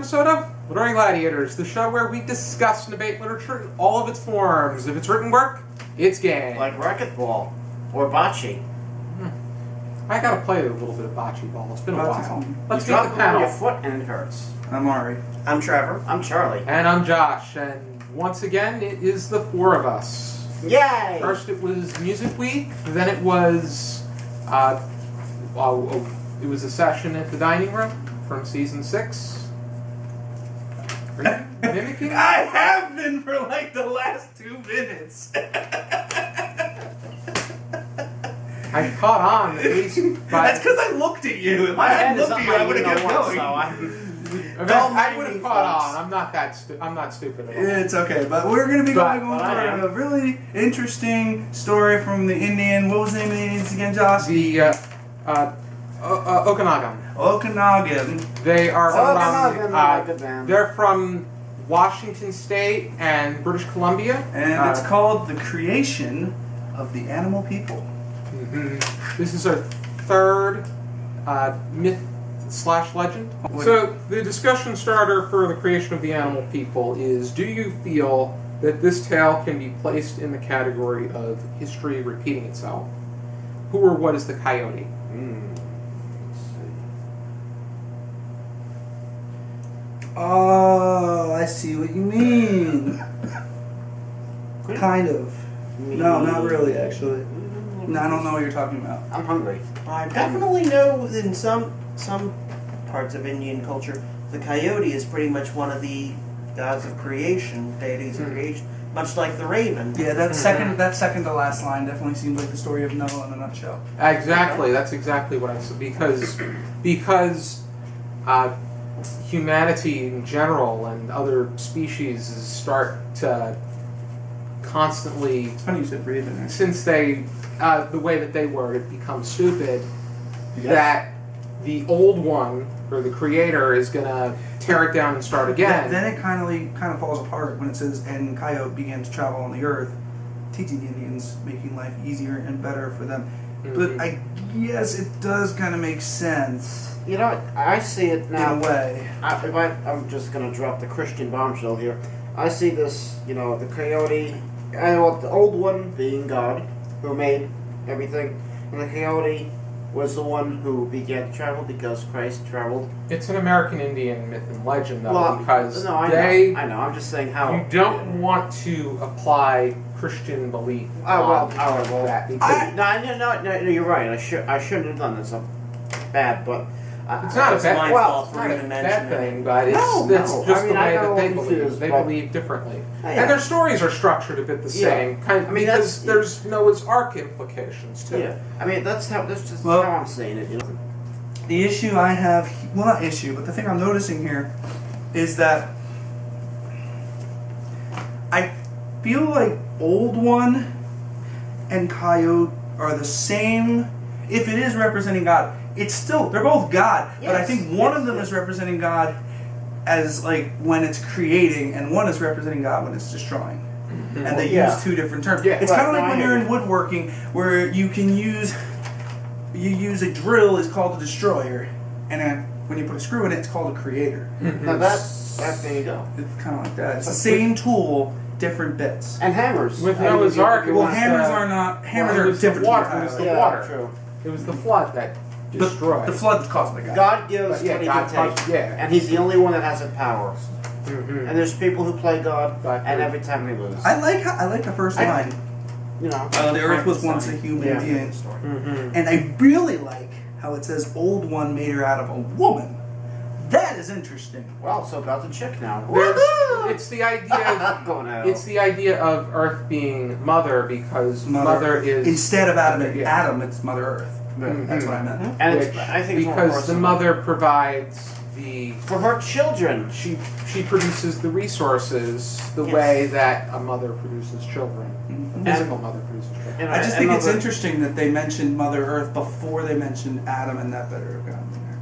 episode of Literary Gladiators, the show where we discuss and debate literature in all of its forms. If it's written work, it's game. Like racquetball or bocce. I gotta play a little bit of bocce ball. It's been a while. Let's You meet drop the it on panel. your foot and it hurts. I'm Ari. I'm Trevor. I'm Charlie. And I'm Josh. And once again, it is the four of us. Yay! First it was Music Week, then it was it was a session at the dining room from season 6. Are you mimicking? I have been for like the last 2 minutes. I caught on at least by... That's because I looked at you. If I hadn't looked at you, I would have kept going. I would have caught on. I'm not stupid at all. It's okay, but we're going to be going over a really interesting story from the Indian. What was the name of the Indians again, Josh? The Okanagan. Okanagan. They are Okanagan. they're from Washington State and British Columbia, And it's called The Creation of the Animal People. This is our third myth/legend. So the discussion starter for the creation of the animal people is: do you feel that this tale can be placed in the category of history repeating itself? Who or what is the coyote? Oh, I see what you mean. Kind of. No, not really, actually. No, I don't know what you're talking about. I'm hungry. I definitely know in some parts of Indian culture, the coyote is pretty much one of the gods of creation, deities of creation, much like the raven. Yeah, that second to last line definitely seems like the story of Noah in a nutshell. Exactly. That's exactly what I said. Because humanity in general and other species start to constantly. It's funny you said raven. Since they, the way that they were, it becomes stupid. Yes. That the old one or the creator is gonna tear it down and start again. Then it kind of falls apart when it says, "And coyote began to travel on the earth, teaching the Indians, making life easier and better for them." But I guess it does kind of make sense. You know, I see it now. In a way. I'm just going to drop the Christian bombshell here. I see this, the coyote, the old one being God, who made everything, and the coyote was the one who began to travel because Christ traveled. It's an American Indian myth and legend, though, Well, because no, I know. I'm just saying how you don't want to apply Christian belief. Well, that because no, you're right. I shouldn't have done this. I'm bad, but it's not a It's bad. my Well, fault it's for not a even bad mentioning thing, it. but it's No, just I the mean, I way got that a they little believe. confused, They but- believe differently, Yeah. and their stories are structured a bit the same. Because there's Noah's Ark implications too. Yeah, I mean that's just Well, how I'm saying it. The issue I have, well, not issue, but the thing I'm noticing here is that I feel like Old One and Coyote are the same. If it is representing God, it's still, they're both God, but I think one of them is representing God as like when it's creating, and one is representing God when it's destroying. And they use 2 different terms. Yeah, it's right, kind of like no, when I you're hear in woodworking, where you use a drill is called a destroyer, and when you put a screw in it, it's called a creator. Now there you go. It's kind of like that. It's the same tool, different bits. And hammers. With Noah's Ark, it Well, was hammers are not. Hammers it are was the different. water. from It was the tiles. water. True. It was the flood that destroyed. The flood was caused by God. God gives Yeah, what he God can take, touched- yeah. and He's the only one that has the power. Mhm. And there's people who play God, But- and every time they lose. I like the first line. The earth was once a human being. And I really like how it says old one made her out of a woman. That is interesting. Well, so about the chick now. It's the idea. Going out. It's the idea of Earth being mother because mother is instead of Adam and Yeah. Adam, it's Mother Earth. That's what I meant. And which, it's, I think it's more because the personal. mother provides the for her children. she produces the resources the Yes. way that a mother produces children. Mhm. A physical mother produces children. And I just think it's another- interesting that they mentioned Mother Earth before they mentioned Adam and that better have gotten in there.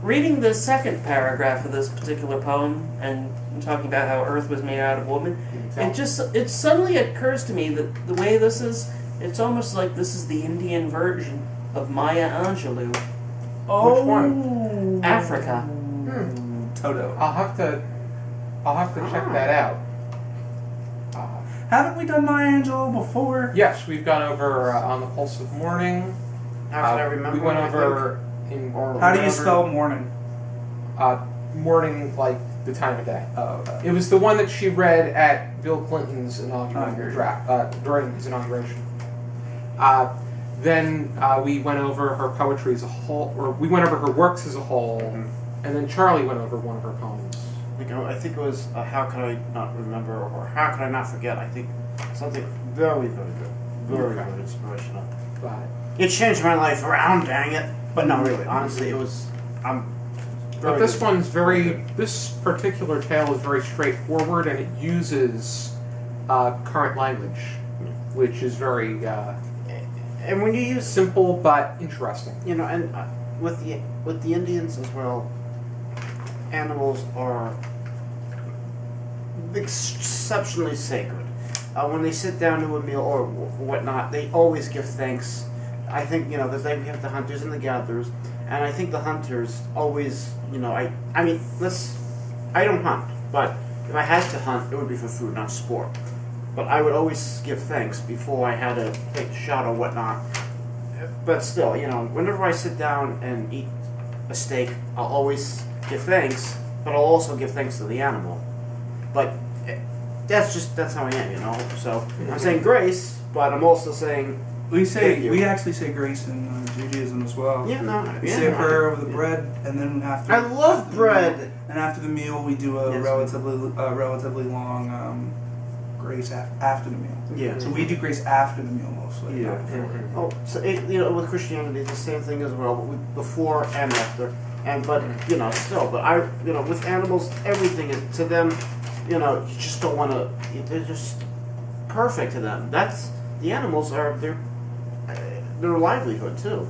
Reading the second paragraph of this particular poem and talking about how Earth was made out of woman, it suddenly occurs to me that the way this is, it's almost like this is the Indian version of Maya Angelou. Oh, Which one? Africa. Toto. I'll have to check that out. Haven't we done Maya Angelou before? Yes, we've gone over On the Pulse of Morning. How can I remember? We went I over in. How do you spell morning? Morning, like the time of day. Oh, okay. It was the one that she read at Bill Clinton's inaugural draft during his inauguration. Then we went over her poetry as a whole, or we went over her works as a whole, and then Charlie went over one of her poems. I think it was How Could I Not Remember, or How Could I Not Forget. I think something very, very good. Very, very inspirational. Got it. It changed my life around, dang it. But no, really, honestly, it was. But this one's this particular tale is very straightforward, and it uses current language, which is very and when you use simple but interesting. and with the Indians as well, animals are exceptionally sacred. When they sit down to a meal or whatnot, they always give thanks. I think that we have the hunters and the gatherers, and I think the hunters always, I don't hunt, but if I had to hunt, it would be for food, not sport. But I would always give thanks before I had to take a shot or whatnot. But still, whenever I sit down and eat a steak, I'll always give thanks, but I'll also give thanks to the animal. But that's how I am, So I'm saying grace, but I'm also saying We actually say grace in Judaism as well. yeah, no, We yeah, say a no. prayer over the bread, and then after I love after the bread. meal- and after the meal, we do a Yes. relatively long grace after the meal. Yeah. So we do grace after the meal mostly. Yeah. not before. Oh, so with Christianity, it's the same thing as well, before and after, but still, but with animals, everything is to them, you just don't want to. They're just perfect to them. The animals are their livelihood too.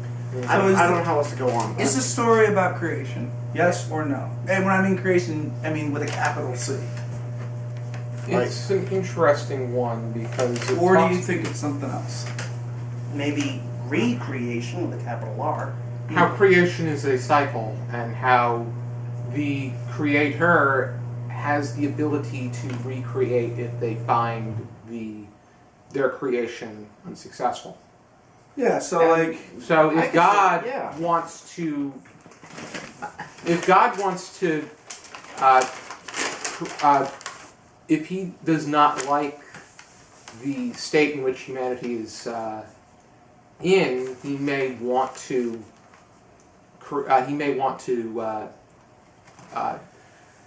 I don't know how else to go on. Is the story about creation? Yes or no? And when I mean creation, I mean with a capital C. It's an interesting one because it Or do talks you think it's something else? Maybe recreation with a capital R. how creation is a cycle and how the creator has the ability to recreate if they find their creation unsuccessful. Yeah. So So I if can God say, yeah. wants to, if he does not like the state in which humanity is in, he may want to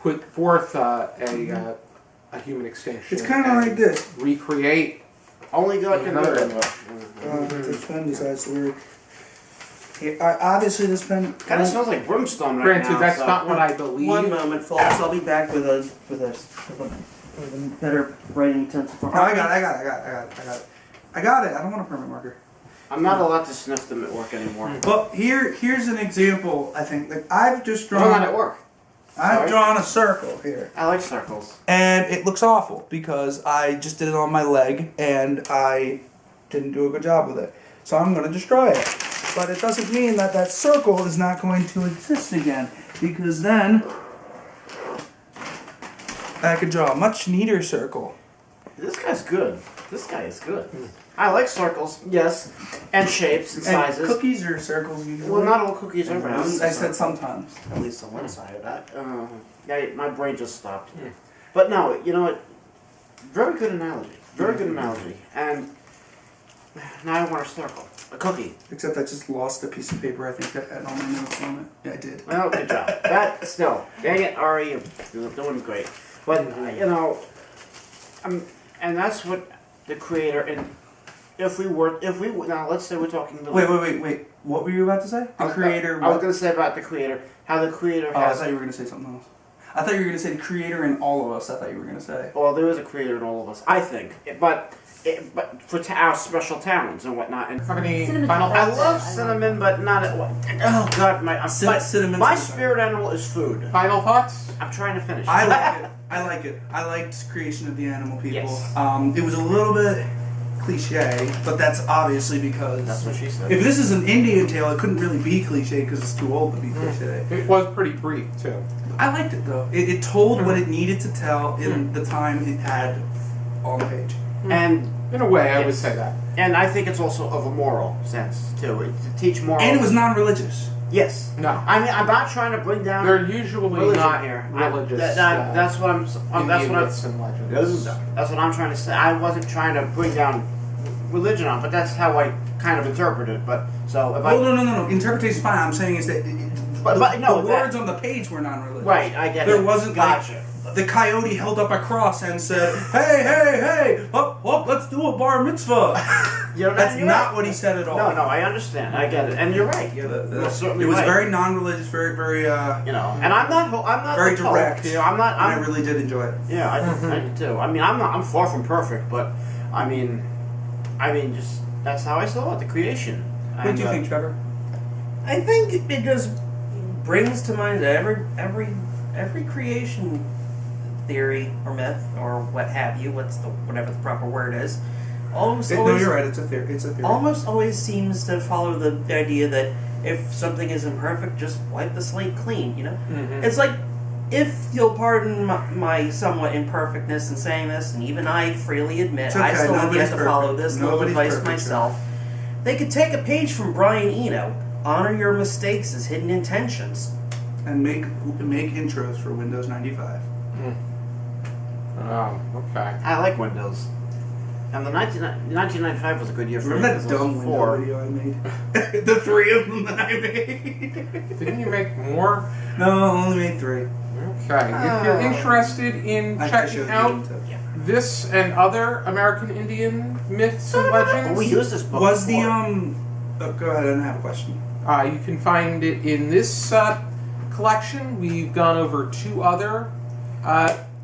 put forth a human extinction. it's kind of like this. Recreate. Only God can do Another it. This pen decides to work. Obviously, this pen Kind of smells like brimstone right Granted, now. that's so. not what I believe. One moment, folks. I'll be back with a better writing utensil. No, I got it. I got it. I don't want a permanent marker. I'm not allowed to sniff them at work anymore. But here's an example. I think I've just No, not at drawn. work. I've Sorry? drawn a circle here, I like circles. and it looks awful because I just did it on my leg, and I didn't do a good job with it. So I'm going to destroy it. But it doesn't mean that that circle is not going to exist again, because then I could draw a much neater circle. This guy's good. This guy is good. I like circles, yes, and shapes and And sizes. cookies are circles usually. Well, not all cookies are round. I said sometimes. At least on one side of that. My brain just stopped. But no, you know what? Very good analogy. Very good analogy. And now I want a circle. A cookie. Except I just lost a piece of paper, I think, that had all my notes on it. Yeah, I did. Well, good job. That still, dang it, Ari, you're doing great. But and that's what the creator. And if we now let's say we're talking. Wait. What were you about to say? The creator. I was going to say about the creator. How the creator I has. thought you were going to say something else. I thought you were going to say the creator in all of us. I thought you were going to say. Well, there is a creator in all of us, I think. But for our special talents and whatnot. And Have any Cinnamon final toast. I thoughts? love cinnamon, but not at what? Oh God, Cinnamon. my spirit animal is food. Final thoughts? I'm trying to finish. I like it. I liked creation of the animal people. Yes. It was a little bit cliche, but that's obviously because That's what she said. if this is an Indian tale, it couldn't really be cliche because it's too old to be cliche. It was pretty brief too. I liked it though. It told what it needed to tell in the time it had on the page. And In a way, I would say that. and I think it's also of a moral sense too. To teach morals. And it was non-religious. Yes. No. I mean, I'm not trying to bring down They're usually religion not here. religious. That's what I'm. That's Indian what myths and I'm. legends. That's what I'm trying to say. I wasn't trying to bring down religion on, but that's how I kind of interpret it. But so if Oh no. Interpretation's fine. I'm saying is that no, the words on the page were non-religious. right, I get it. There wasn't gotcha. like the coyote held up a cross and said, "Hey, up, let's do a bar mitzvah." That's not what he said at all. No, I understand. I get it, and you're right. You're certainly it was right. very non-religious, very. And I'm not very the Pope, direct. You know, I'm not. I really did enjoy it. Yeah, I did too. I mean, I'm far from perfect, but I mean, just that's how I saw it. The creation. What do you think, Trevor? I think it just brings to mind that every creation theory or myth or what have you, whatever the proper word is, almost No, always, you're right. It's a theory. almost always seems to follow the idea that if something isn't perfect, just wipe the slate clean. You know, it's like, if you'll pardon my somewhat imperfectness in saying this, and even I freely admit It's okay, I still have yet nobody's to follow perfect. this little Nobody's advice perfect, myself. They could take a page from Brian Eno. Honor your mistakes as hidden intentions. And make intros for Windows 95. Oh, okay. I like Windows. And the 1995 was a good year for me. Remember that because it was dumb four. window video I made? The 3 of them that I made. Didn't you make more? No, I only made 3. Okay. If you're interested in I checking showed out you the- this and other American Indian myths and legends, We used this book Was the before. Oh, go ahead. I didn't have a question. you can find it in this collection. We've gone over 2 other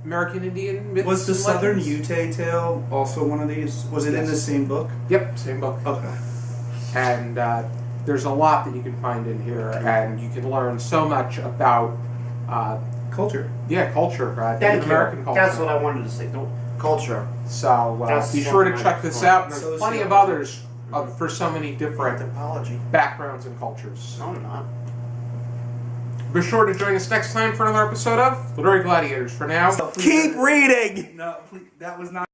American Indian myths. Was the and Southern legends. Ute tale also one of these? Was it in Yes. the same book? Yep, same book. Okay. And there's a lot that you can find in here, and you can learn so much about Culture. culture, Thank Native you. American culture. That's what I wanted to say. The culture. So That's be sure to something check I- this out. And there's plenty of Sociology. others for so many different Anthropology. backgrounds and cultures. No, I'm not. Be sure to join us next time for another episode of Literary Gladiators. For now, Keep reading! No, please, that was not.